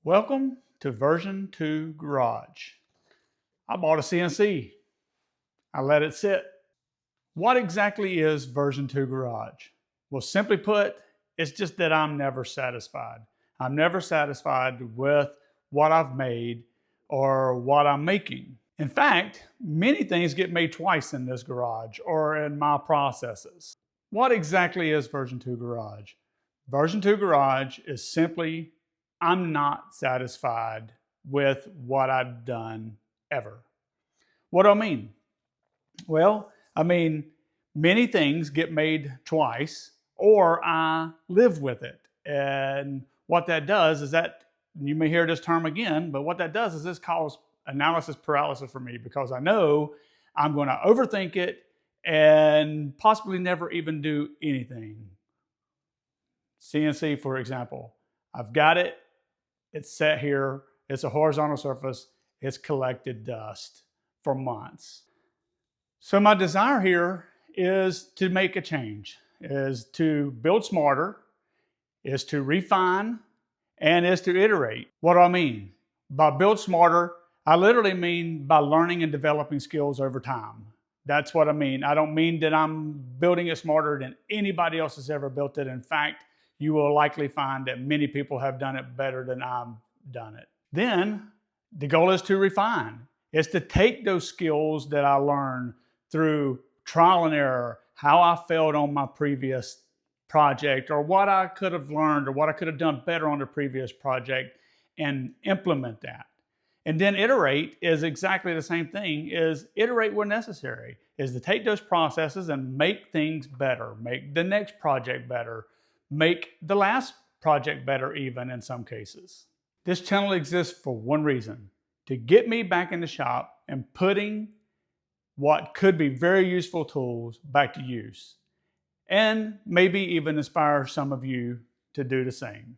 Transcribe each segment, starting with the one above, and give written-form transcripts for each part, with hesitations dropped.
Welcome to version 2 Garage. I bought a CNC. I let it sit. What exactly is version 2 Garage? Well, simply put, it's just that I'm never satisfied. I'm never satisfied with what I've made or what I'm making. In fact, many things get made twice in this garage or in my processes. What exactly is version 2 Garage? Version 2 Garage is simply I'm not satisfied with what I've done ever. What do I mean? Well, I mean, many things get made twice, or I live with it. And what that does is that, you may hear this term again, but what that does is this causes analysis paralysis for me because I know I'm going to overthink it and possibly never even do anything. CNC, for example, I've got it. It's set here, it's a horizontal surface, it's collected dust for months. So my desire here is to make a change, is to build smarter, is to refine, and is to iterate. What do I mean? By build smarter, I literally mean by learning and developing skills over time. That's what I mean. I don't mean that I'm building it smarter than anybody else has ever built it. In fact, you will likely find that many people have done it better than I've done it. Then the goal is to refine. It's to take those skills that I learned through trial and error, how I failed on my previous project, or what I could have learned, or what I could have done better on the previous project, and implement that. And then iterate is exactly the same thing, is iterate where necessary, is to take those processes and make things better, make the next project better, make the last project better even in some cases. This channel exists for one reason, to get me back in the shop and putting what could be very useful tools back to use, and maybe even inspire some of you to do the same.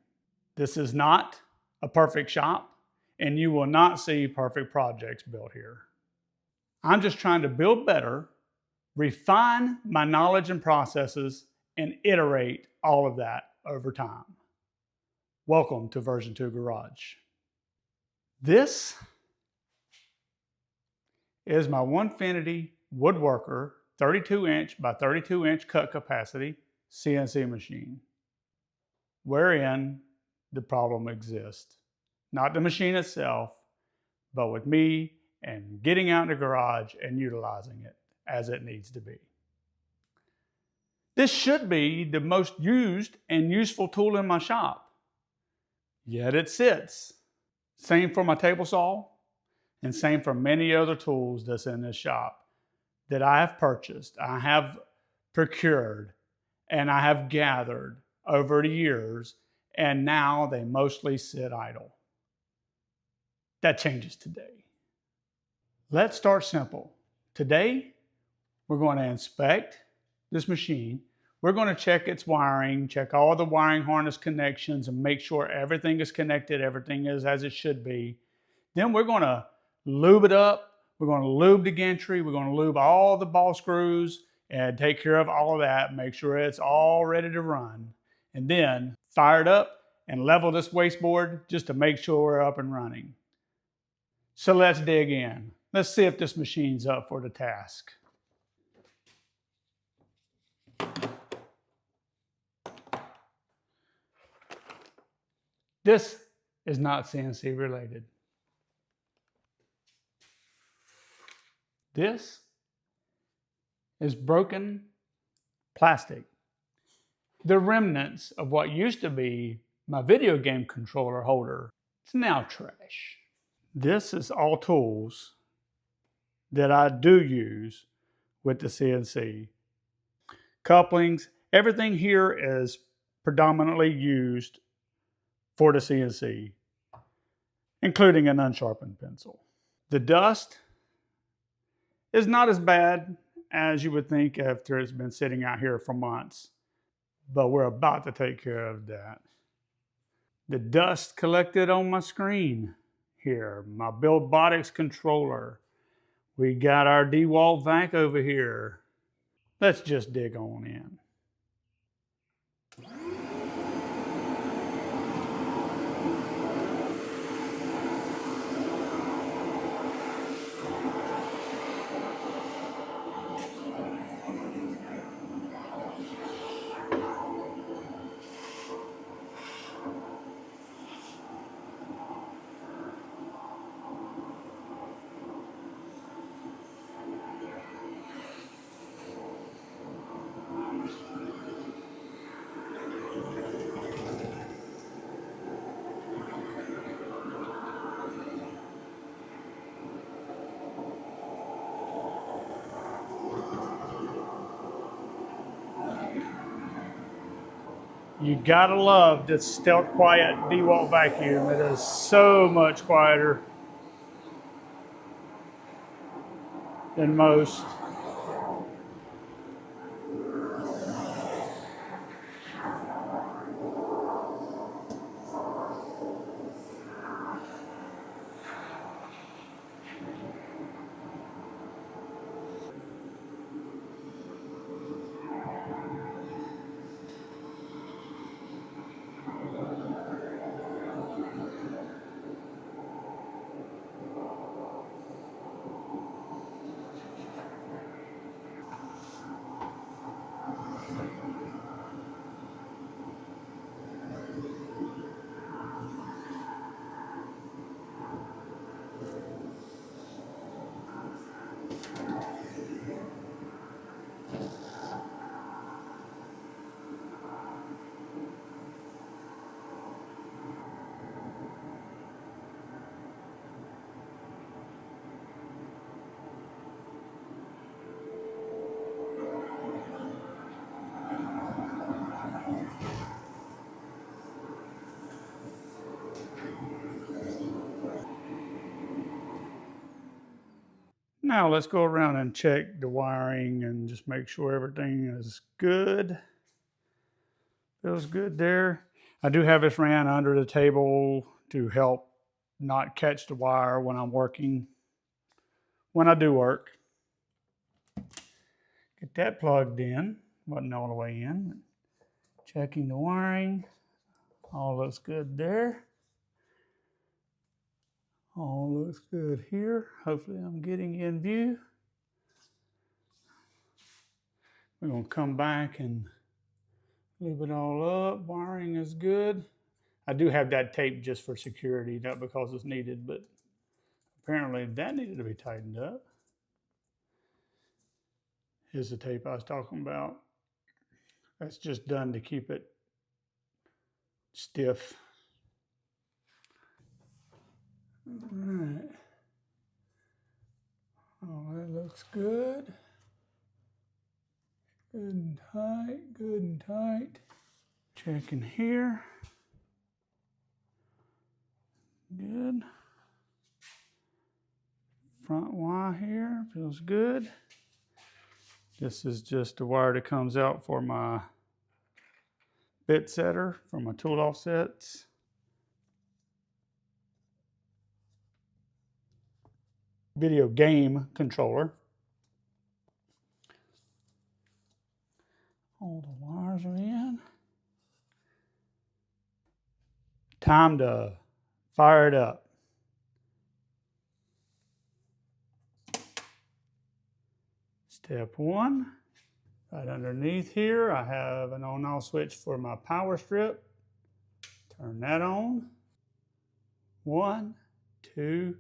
This is not a perfect shop, and you will not see perfect projects built here. I'm just trying to build better, refine my knowledge and processes, and iterate all of that over time. Welcome to version 2 Garage. This is my Onefinity Woodworker 32-inch by 32-inch cut capacity CNC machine, wherein the problem exists. Not the machine itself, but with me and getting out in the garage and utilizing it as it needs to be. This should be the most used and useful tool in my shop, yet it sits. Same for my table saw, and same for many other tools that's in this shop that I have purchased, I have procured, and I have gathered over the years, and now they mostly sit idle. That changes today. Let's start simple. Today, we're going to inspect this machine. We're going to check its wiring, check all the wiring harness connections, and make sure everything is connected, everything is as it should be. Then we're going to lube it up. We're going to lube the gantry. We're going to lube all the ball screws and take care of all of that, make sure it's all ready to run. And then fire it up and level this wasteboard just to make sure we're up and running. So let's dig in. Let's see if this machine's up for the task. This is not CNC related. This is broken plastic. The remnants of what used to be my video game controller holder. It's now trash. This is all tools that I do use with the CNC. Couplings, everything here is predominantly used for the CNC, including an unsharpened pencil. The dust is not as bad as you would think after it's been sitting out here for months, but we're about to take care of that. The dust collected on my screen here, my Buildbotics controller. We got our DeWalt vac over here. Let's just dig on in. You gotta love this stealth quiet DeWalt vacuum. It is so much quieter than most. Now let's go around and check the wiring and just make sure everything is good. Feels good there. I do have this ran under the table to help not catch the wire when I'm working, when I do work. Get that plugged in, wasn't all the way in. Checking the wiring, all looks good there. All looks good here. Hopefully I'm getting in view. We're gonna come back and leave it all up. Wiring is good. I do have that tape just for security, not because it's needed, but apparently that needed to be tightened up. Here's the tape I was talking about. That's just done to keep it stiff. All right. Oh, that looks good. Good and tight, good and tight. Checking here. Good. Front wire here, feels good. This is just the wire that comes out for my bit setter for my tool offsets. Video game controller. All the wires are in. Time to fire it up. Step one, right underneath here, I have an on-off switch for my power strip. Turn that on. 1, 2,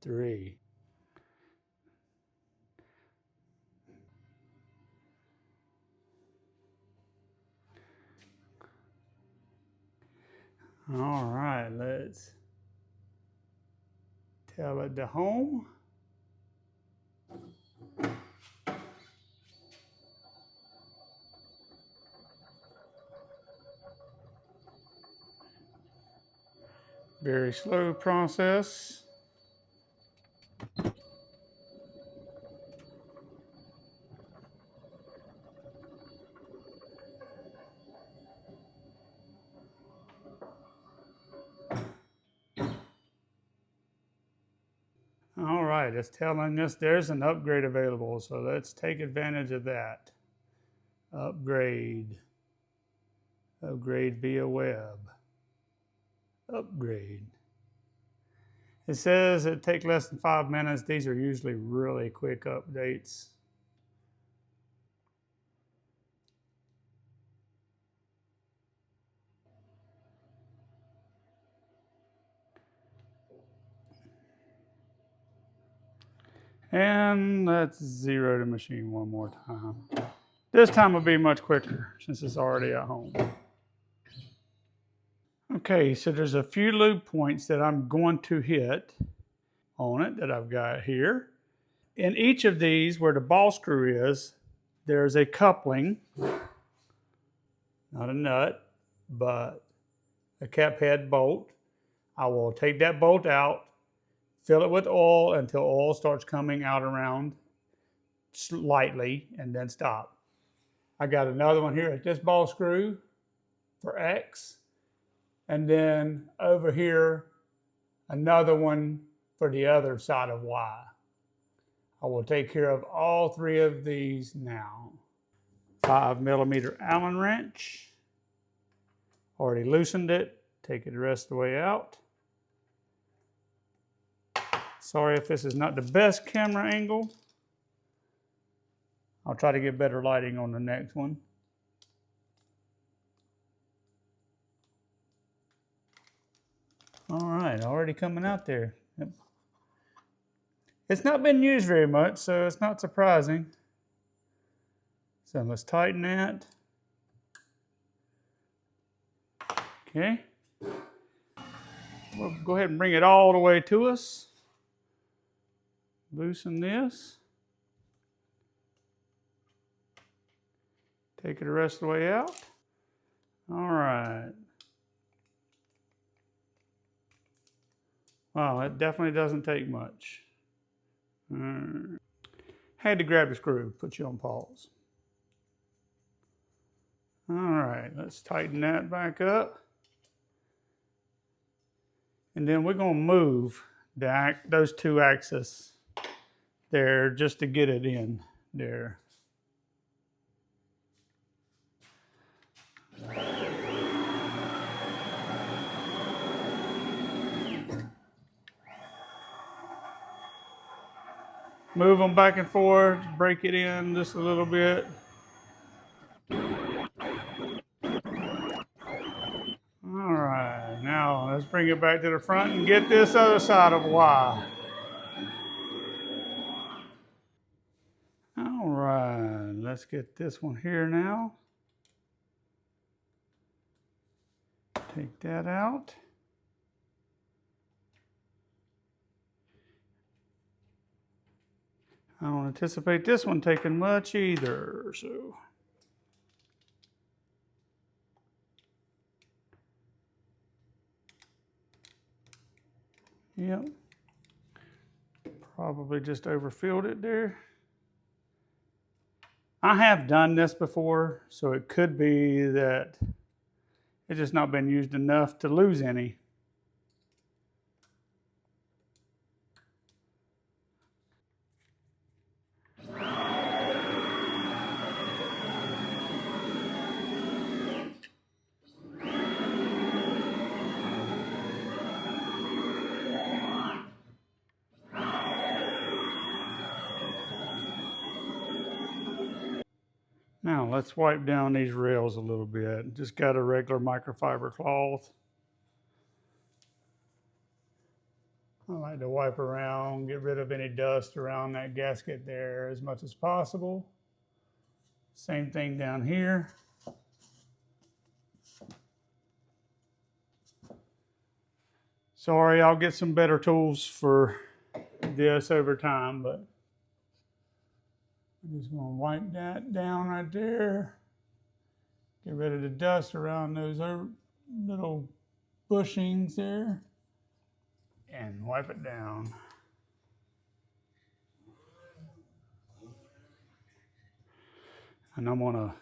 3. All right, let's tell it to home. Very slow process. All right, it's telling us there's an upgrade available, so let's take advantage of that. Upgrade. Upgrade via web. Upgrade. It says it takes less than 5 minutes. These are usually really quick updates. And let's zero the machine one more time. This time will be much quicker since it's already at home. Okay, so there's a few lube points that I'm going to hit on it that I've got here. In each of these, where the ball screw is, there's a coupling not a nut, but a cap head bolt. I will take that bolt out, fill it with oil until oil starts coming out around slightly, and then stop. I got another one here at this ball screw for X, and then over here another one for the other side of Y. I will take care of all three of these now. 5mm Allen wrench. Already loosened it. Take it the rest of the way out. Sorry if this is not the best camera angle. I'll try to get better lighting on the next one. All right, already coming out there. Yep. It's not been used very much, so it's not surprising. So let's tighten that. Okay. We'll go ahead and bring it all the way to us. Loosen this. Take it the rest of the way out. All right. Wow, that definitely doesn't take much. Had to grab the screw, put you on pause. All right, let's tighten that back up. And then we're gonna move those two axes there just to get it in there. Move them back and forth, break it in just a little bit. All right, now let's bring it back to the front and get this other side of Y. All right, let's get this one here now. Take that out. I don't anticipate this one taking much either, so. Yep. Probably just overfilled it there. I have done this before, so it could be that it's just not been used enough to lose any. Now let's wipe down these rails a little bit. Just got a regular microfiber cloth. I like to wipe around, get rid of any dust around that gasket there as much as possible. Same thing down here. Sorry, I'll get some better tools for this over time, but I'm just going to wipe that down right there. Get rid of the dust around those little bushings there. And wipe it down. And I'm going to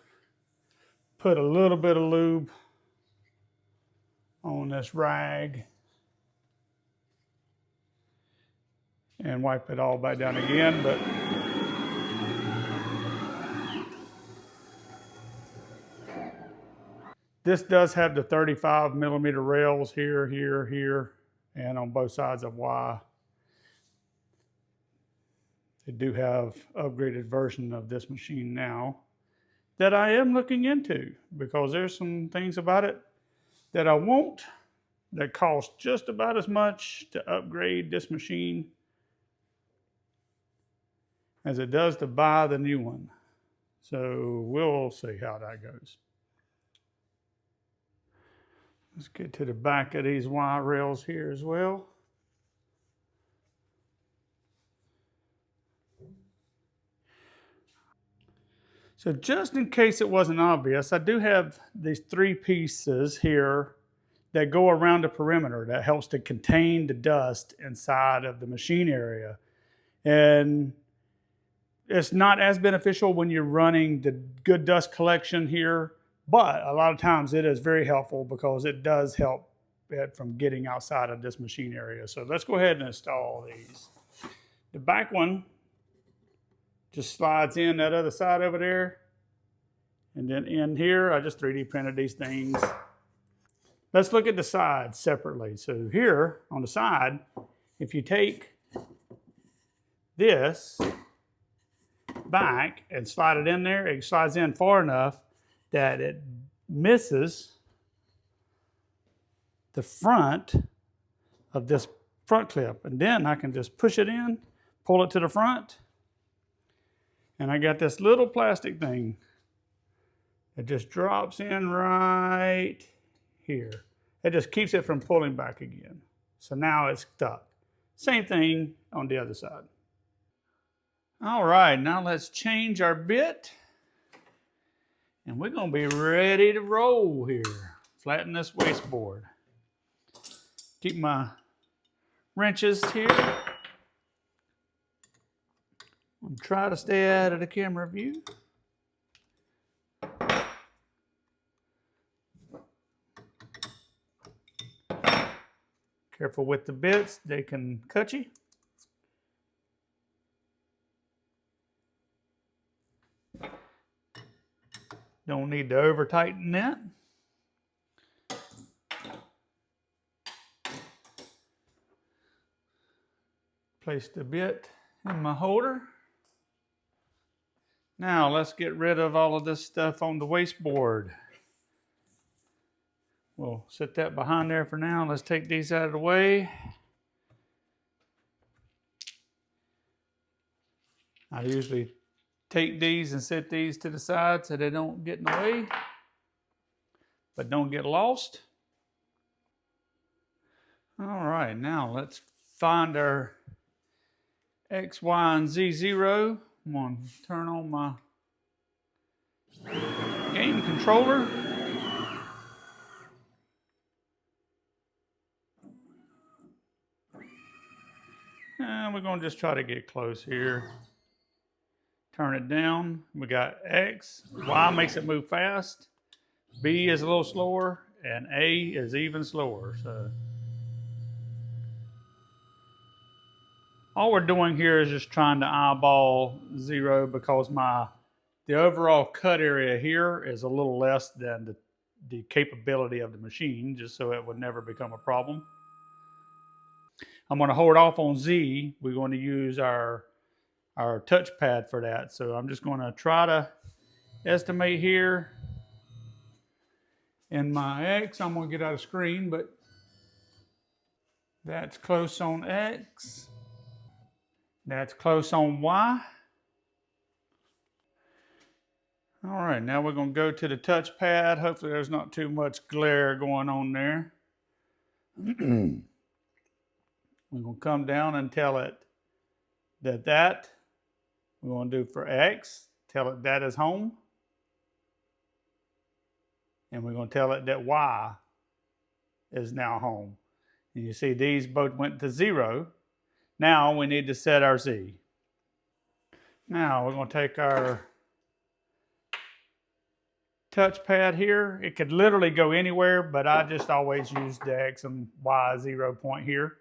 put a little bit of lube on this rag. And wipe it all back down again, but this does have the 35mm rails here, here, here, and on both sides of Y. They do have upgraded version of this machine now that I am looking into, because there's some things about it that I want that cost just about as much to upgrade this machine as it does to buy the new one. So we'll see how that goes. Let's get to the back of these Y rails here as well. So just in case it wasn't obvious, I do have these 3 pieces here that go around the perimeter that helps to contain the dust inside of the machine area. And it's not as beneficial when you're running the good dust collection here, but a lot of times it is very helpful because it does help it from getting outside of this machine area. So let's go ahead and install these. The back one just slides in that other side over there. And then in here, I just 3D printed these things. Let's look at the sides separately. So here on the side, if you take this back and slide it in there, it slides in far enough that it misses the front of this front clip. And then I can just push it in, pull it to the front, and I got this little plastic thing that just drops in right here. It just keeps it from pulling back again. So now it's stuck. Same thing on the other side. All right, now let's change our bit. And we're gonna be ready to roll here. Flatten this wasteboard. Keep my wrenches here. I'm trying to stay out of the camera view. Careful with the bits, they can cut you. Don't need to over tighten that. Place the bit in my holder. Now let's get rid of all of this stuff on the wasteboard. We'll set that behind there for now. Let's take these out of the way. I usually take these and set these to the side so they don't get in the way, but don't get lost. All right, now let's find our X, Y, and Z 0. I'm going to turn on my game controller. And we're going to just try to get close here. Turn it down. We got X. Y makes it move fast. B is a little slower. And A is even slower. So all we're doing here is just trying to eyeball 0 because the overall cut area here is a little less than the capability of the machine, just so it would never become a problem. I'm going to hold off on Z. We're going to use our touchpad for that. So I'm just going to try to estimate here. In my X, I'm going to get out of screen, but that's close on X. That's close on Y. All right, now we're going to go to the touchpad. Hopefully there's not too much glare going on there. We're going to come down and tell it that we're going to do for X, tell it that is home. And we're going to tell it that Y is now home. And you see these both went to 0. Now we need to set our Z. Now we're going to take our touchpad here. It could literally go anywhere, but I just always use the X and Y 0 point here.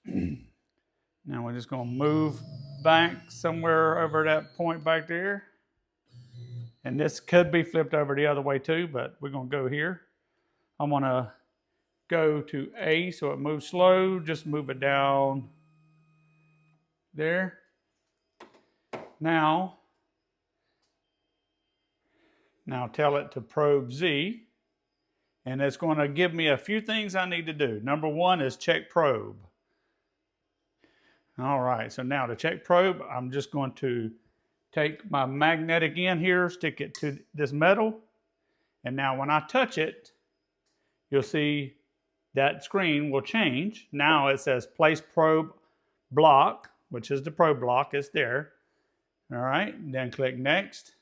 Now we're just going to move back somewhere over that point back there. And this could be flipped over the other way too, but we're going to go here. I'm going to go to A so it moves slow. Just move it down there. Now tell it to probe Z. And it's going to give me a few things I need to do. Number 1 is check probe. All right, so now to check probe, I'm just going to take my magnetic end here, stick it to this metal. And now when I touch it, you'll see that screen will change. Now it says place probe block, which is the probe block, it's there. All right, then click next.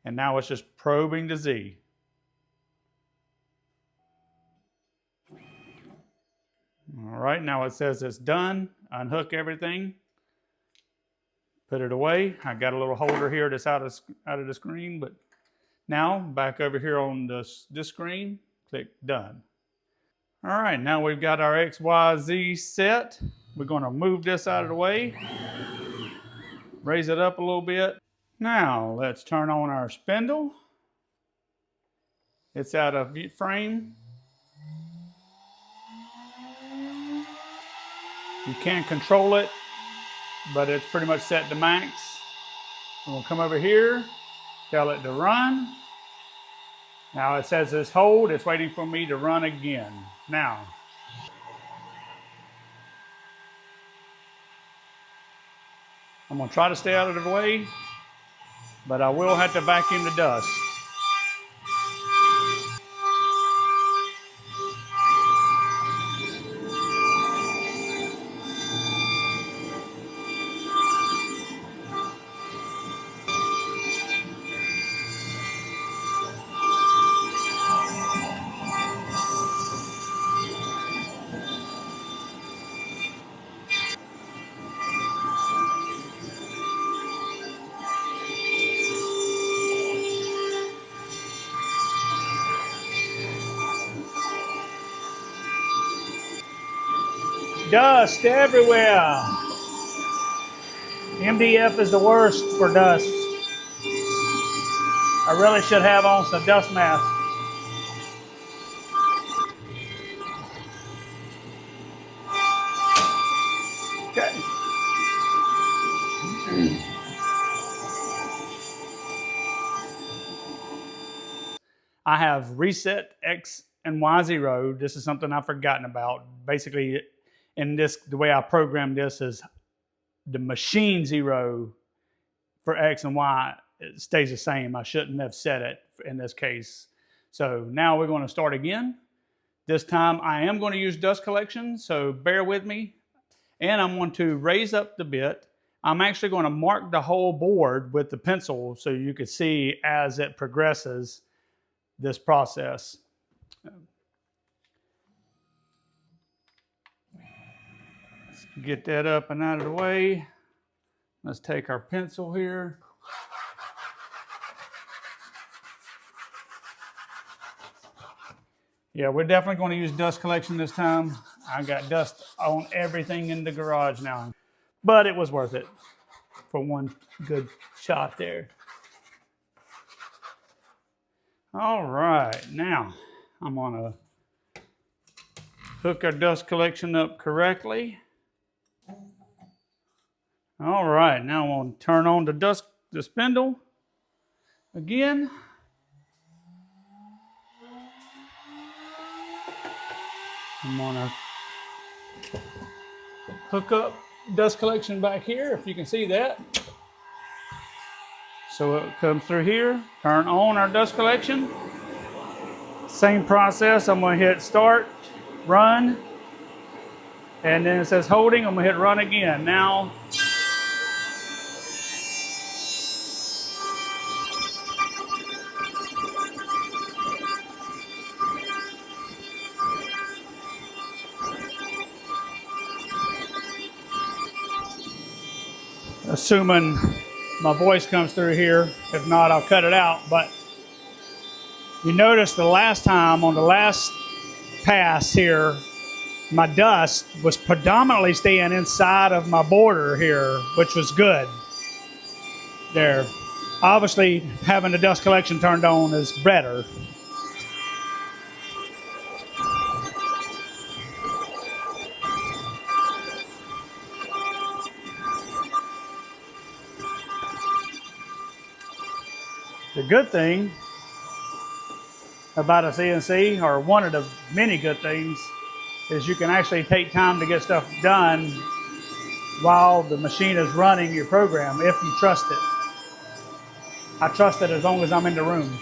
And now it's just probing to Z. All right, now it says it's done. Unhook everything. Put it away. I got a little holder here that's out of the screen, but now back over here on this screen, click done. All right, now we've got our X, Y, Z set. We're going to move this out of the way, raise it up a little bit. Now let's turn on our spindle. It's out of frame. You can't control it, but it's pretty much set to max. We'll come over here, tell it to run. Now it says this hold, it's waiting for me to run again. Now, I'm gonna try to stay out of the way, but I will have to vacuum the dust. Dust everywhere. MDF is the worst for dust. I really should have on some dust mask. Okay. I have reset X and Y0. This is something I've forgotten about. Basically, in this, the way I programmed this is the machine 0 for X and Y, it stays the same. I shouldn't have set it in this case. So now we're going to start again. This time I am going to use dust collection, so bear with me. And I'm going to raise up the bit. I'm actually going to mark the whole board with the pencil so you can see as it progresses this process. Let's get that up and out of the way. Let's take our pencil here. Yeah, we're definitely going to use dust collection this time. I got dust on everything in the garage now, but it was worth it for one good shot there. All right, now I'm gonna hook our dust collection up correctly. All right, now I'm gonna turn on the spindle again. I'm gonna hook up dust collection back here, if you can see that. So it comes through here, turn on our dust collection. Same process, I'm gonna hit start, run, and then it says holding, I'm gonna hit run again. Now, assuming my voice comes through here. If not, I'll cut it out. But you notice the last time on the last pass here, my dust was predominantly staying inside of my border here, which was good. There. Obviously, having the dust collection turned on is better. The good thing about a CNC, or one of the many good things, is you can actually take time to get stuff done while the machine is running your program, if you trust it. I trust it as long as I'm in the room.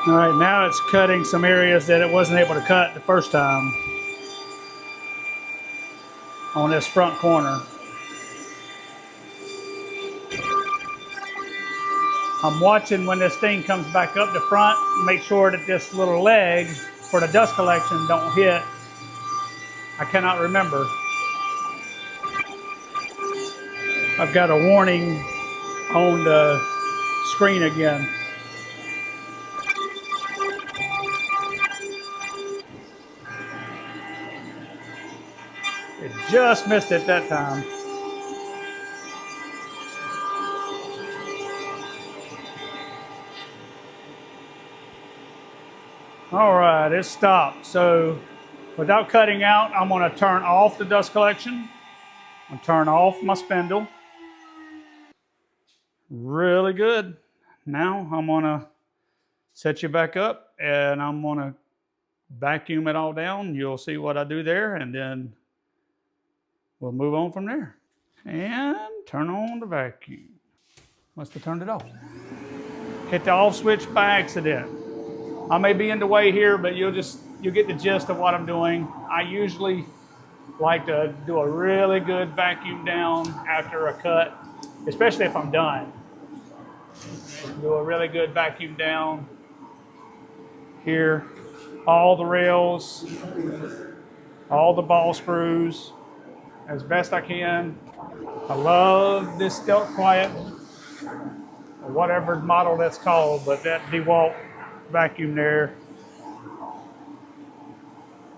All right, now it's cutting some areas that it wasn't able to cut the first time on this front corner. I'm watching when this thing comes back up the front, make sure that this little leg for the dust collection don't hit. I cannot remember. I've got a warning on the screen again. It just missed it that time. All right, it stopped. So without cutting out, I'm gonna turn off the dust collection. I'm gonna turn off my spindle. Really good. Now I'm gonna set you back up and I'm gonna vacuum it all down. You'll see what I do there and then we'll move on from there. And turn on the vacuum. Must have turned it off. Hit the off switch by accident. I may be in the way here, but you'll get the gist of what I'm doing. I usually like to do a really good vacuum down after a cut, especially if I'm done. Do a really good vacuum down here. All the rails, all the ball screws, as best I can. I love this Stealth Quiet, or whatever model that's called, but that DeWalt vacuum there,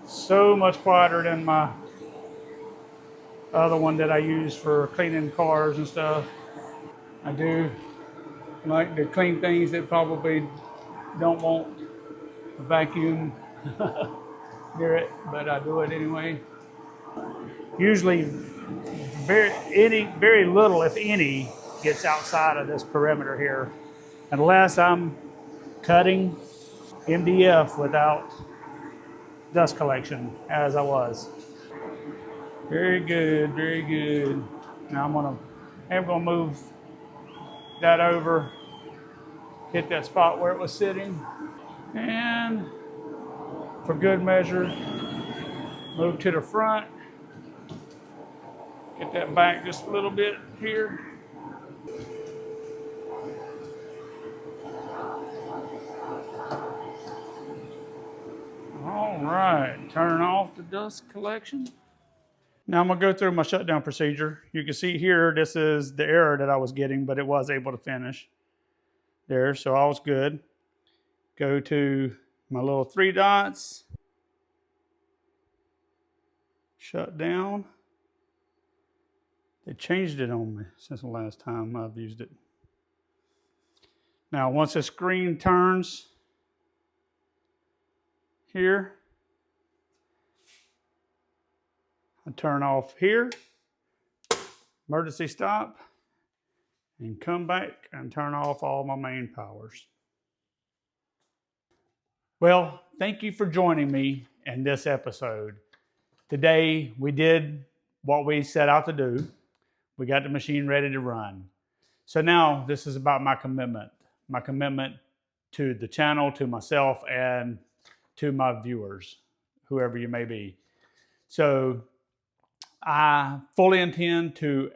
so much quieter than my other one that I use for cleaning cars and stuff. I do like to clean things that probably don't want a vacuum near it, but I do it anyway. Usually very little, if any, gets outside of this perimeter here, unless I'm cutting MDF without dust collection, as I was. Very good, very good. Now I'm gonna move that over, hit that spot where it was sitting, and for good measure, move to the front, get that back just a little bit here. All right, turn off the dust collection. Now I'm gonna go through my shutdown procedure. You can see here, this is the error that I was getting, but it was able to finish there, so all was good. Go to my little 3 dots, shut down. They changed it on me since the last time I've used it. Now, once the screen turns here, I turn off here, emergency stop, and come back and turn off all my main powers. Well, thank you for joining me in this episode. Today, we did what we set out to do. We got the machine ready to run. So now this is about my commitment to the channel, to myself, and to my viewers, whoever you may be. So I fully intend to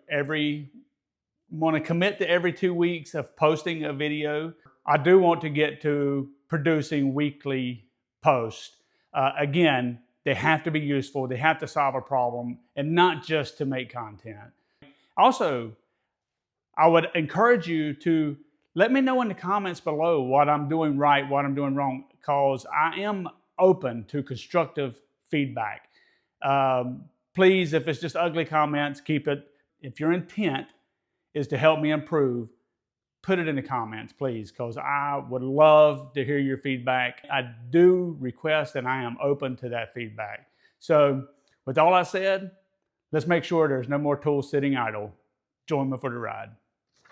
want to commit to every 2 weeks of posting a video. I do want to get to producing weekly posts. Again, they have to be useful, they have to solve a problem, and not just to make content. Also, I would encourage you to let me know in the comments below what I'm doing right, what I'm doing wrong, because I am open to constructive feedback. Please, if it's just ugly comments, keep it. If your intent is to help me improve, put it in the comments, please, because I would love to hear your feedback. I do request and I am open to that feedback. So with all I said, let's make sure there's no more tools sitting idle. Join me for the ride.